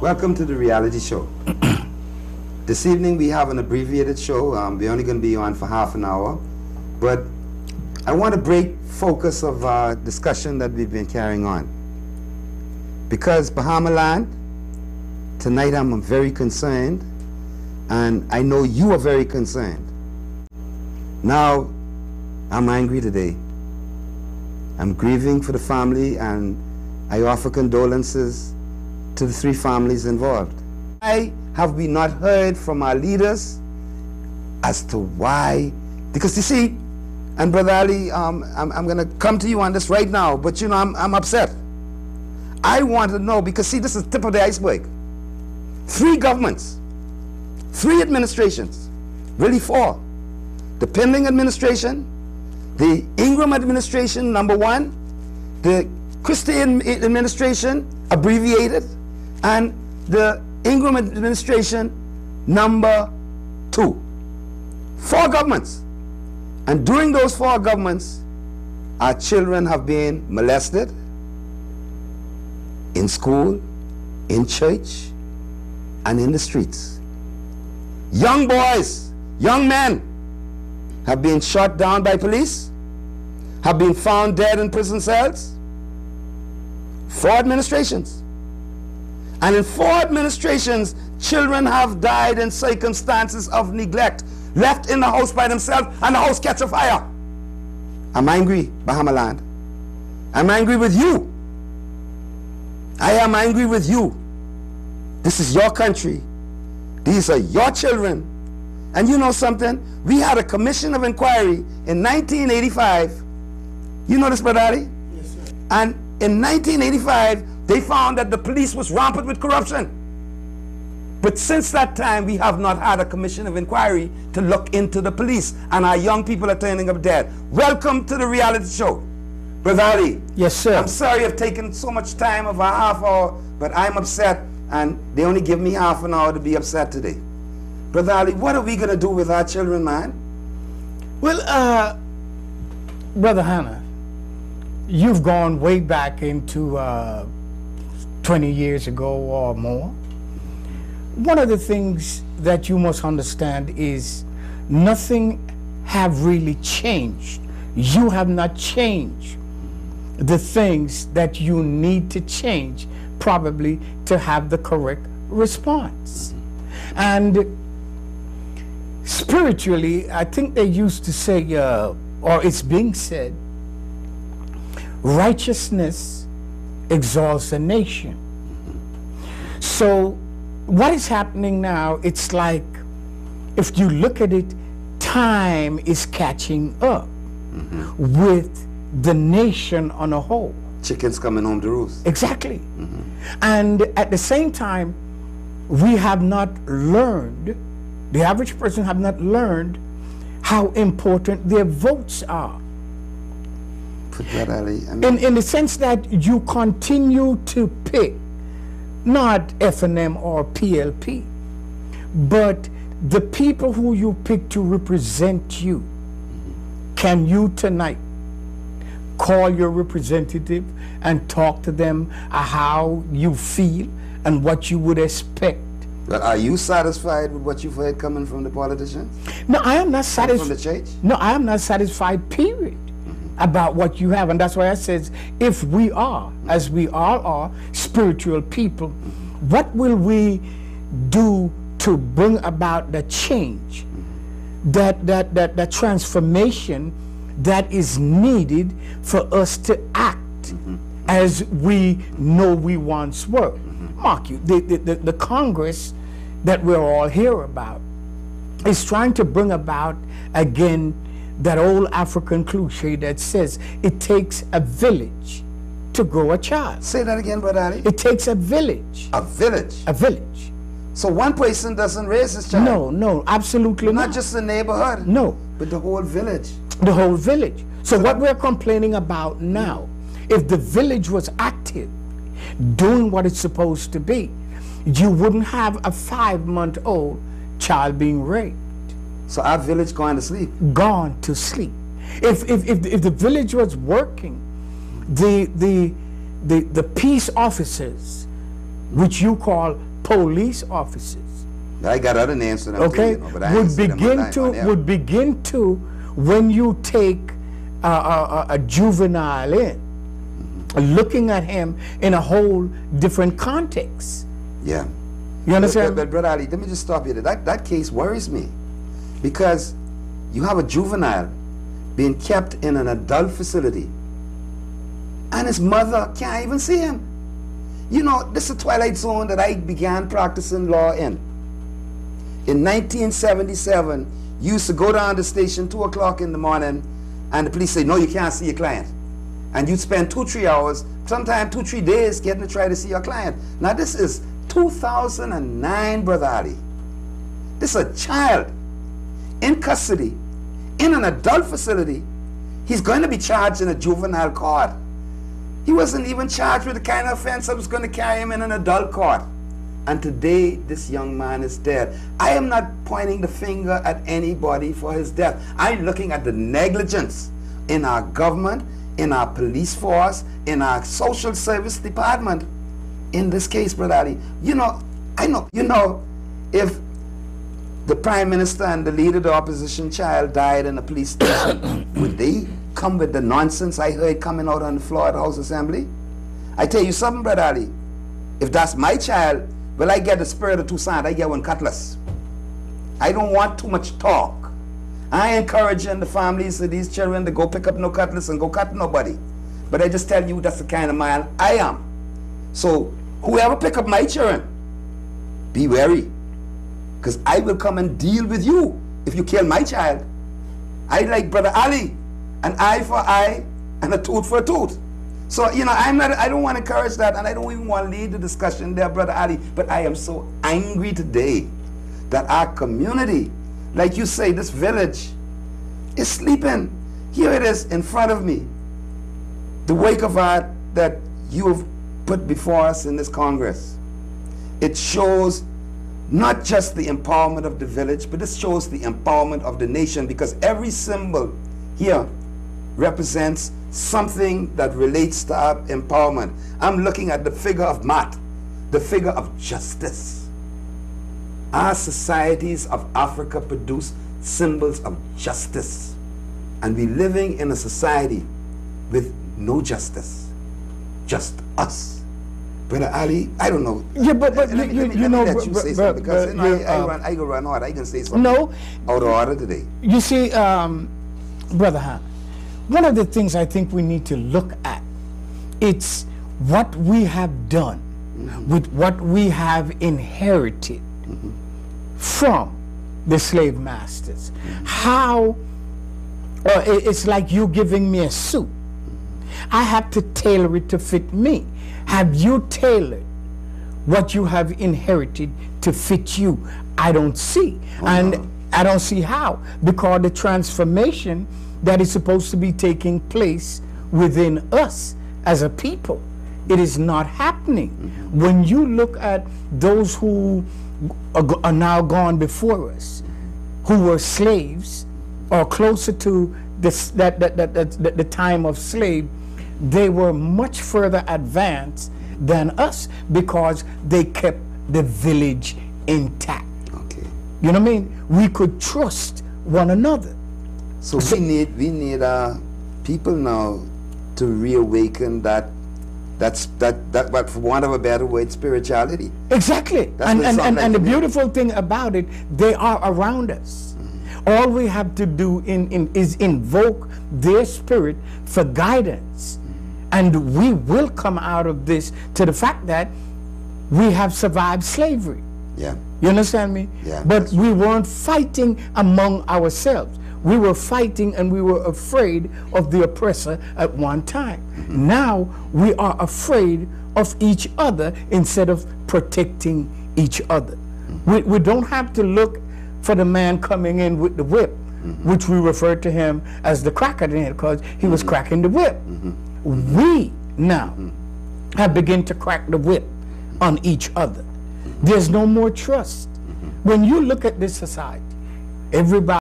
Welcome to the reality show. This evening we have an abbreviated show. We're only going to be on for half an hour. But I want to break focus of our discussion that we've been carrying on. Because Bahama land, tonight I'm very concerned, and I know you are very concerned. Now, I'm angry today. I'm grieving for the family, and I offer condolences to the 3 families involved. Why have we not heard from our leaders as to why? Because you see, and Brother Ali, I'm going to come to you on this right now, but you know, I'm upset. I want to know, because see, this is the tip of the iceberg. 3 governments, 3 administrations, really 4. The pending administration, the Ingram administration, number 1, the Christie administration, abbreviated, and the Ingram administration, number 2. 4 governments. And during those 4 governments, our children have been molested in school, in church, and in the streets. Young boys, young men have been shot down by police, have been found dead in prison cells. 4 administrations. And in 4 administrations, children have died in circumstances of neglect, left in the house by themselves, and the house catch a fire. I'm angry, Bahama land. I'm angry with you. I am angry with you. This is your country. These are your children. And you know something? We had a commission of inquiry in 1985. You know this, Brother Ali? Yes, sir. And in 1985, they found that the police was rampant with corruption. But since that time, we have not had a commission of inquiry to look into the police, and our young people are turning up dead. Welcome to the reality show. Brother Ali. Yes, sir. I'm sorry I've taken so much time of a half hour, but I'm upset, and they only give me half an hour to be upset today. Brother Ali, what are we going to do with our children, man? Well, Brother Hannah, you've gone way back into 20 years ago or more. One of the things that you must understand is nothing have really changed. You have not changed the things that you need to change, probably to have the correct response. And spiritually, I think they used to say, or it's being said, righteousness exalts a nation. So what is happening now, it's like, if you look at it, time is catching up with the nation on a whole. Chickens coming home to roost. Exactly. And at the same time, we have not learned, the average person have not learned how important their votes are. Put that, Ali. I mean, In the sense that you continue to pick not F&M or PLP, but the people who you pick to represent you. Can you tonight call your representative and talk to them how you feel and what you would expect? But are you satisfied with what you've heard coming from the politicians? No, I am not satisfied. From the church? No, I am not satisfied, period, about what you have. And that's why I says, if we are, as we all are, spiritual people, what will we do to bring about the change, that transformation that is needed for us to act as we know we once were? Mark you, the Congress that we're all here about is trying to bring about, again, that old African cliche that says it takes a village to grow a child. Say that again, Brother Ali. It takes a village. A village? A village. So one person doesn't raise his child? No, no, absolutely not. Not just the neighborhood? No. But the whole village? The whole village. So what we're complaining about now, if the village was active, doing what it's supposed to be, you wouldn't have a 5-month-old child being raped. So our village going to sleep? Gone to sleep. If the village was working, the peace officers, which you call police officers, I got other names for them okay, too, you know, but I ain't say them on air. would begin to, when you take a juvenile in, looking at him in a whole different context. Yeah. You understand? But Brother Ali, let me just stop you there. That case worries me, because you have a juvenile being kept in an adult facility and his mother can't even see him. You know, this is the twilight zone that I began practicing law in. In 1977, you used to go down the station 2 o'clock in the morning and the police say, no, you can't see your client. And you'd spend 2-3 hours, sometimes 2-3 days getting to try to see your client. Now this is 2009, Brother Ali. This is a child in custody, in an adult facility. He's going to be charged in a juvenile court. He wasn't even charged with the kind of offense that was going to carry him in an adult court. And today, this young man is dead. I am not pointing the finger at anybody for his death. I'm looking at the negligence in our government, in our police force, in our social service department. In this case, Brother Ali, you know, if the Prime Minister and the leader of the opposition child died in a police station, would they come with the nonsense I heard coming out on the floor of the House Assembly? I tell you something, Brother Ali, if that's my child, well, I get the spirit of Toussaint, I get one cutlass. I don't want too much talk. I ain't encouraging the families of these children to go pick up no cutlass and go cut nobody. But I just tell you that's the kind of man I am. So whoever pick up my children, be wary, because I will come and deal with you if you kill my child. I like Brother Ali, an eye for eye and a tooth for a tooth. So, you know, I don't want to encourage that, and I don't even want to lead the discussion there, Brother Ali, but I am so angry today that our community, like you say, this village is sleeping. Here it is in front of me, the wake of art that you have put before us in this Congress. It shows not just the empowerment of the village, but it shows the empowerment of the nation, because every symbol here represents something that relates to our empowerment. I'm looking at the figure of Mat, the figure of justice. Our societies of Africa produce symbols of justice, and we're living in a society with no justice, just us. Brother Ali, I don't know. Yeah, but let me let you say something, because I go run hard. I can say something out of order today. You see, Brother Han, one of the things I think we need to look at, it's what we have done with what we have inherited from the slave masters. How, it's like you giving me a suit. I have to tailor it to fit me. Have you tailored what you have inherited to fit you? I don't see. And I don't see how, because the transformation that is supposed to be taking place within us as a people, it is not happening. When you look at those who are now gone before us, who were slaves or closer to this, the time of slave, they were much further advanced than us because they kept the village intact. Okay. You know what I mean? We could trust one another. So we need people now to reawaken that, but for want of a better word, spirituality. Exactly. And the beautiful thing about it, they are around us. All we have to do is invoke their spirit for guidance. And we will come out of this to the fact that we have survived slavery. Yeah. You understand me? Yeah. But we weren't fighting among ourselves. We were fighting and we were afraid of the oppressor at one time. Now we are afraid of each other instead of protecting each other. We don't have to look for the man coming in with the whip, which we refer to him as the cracker then, because he was cracking the whip. We now have begun to crack the whip on each other. There's no more trust. When you look at this society, everybody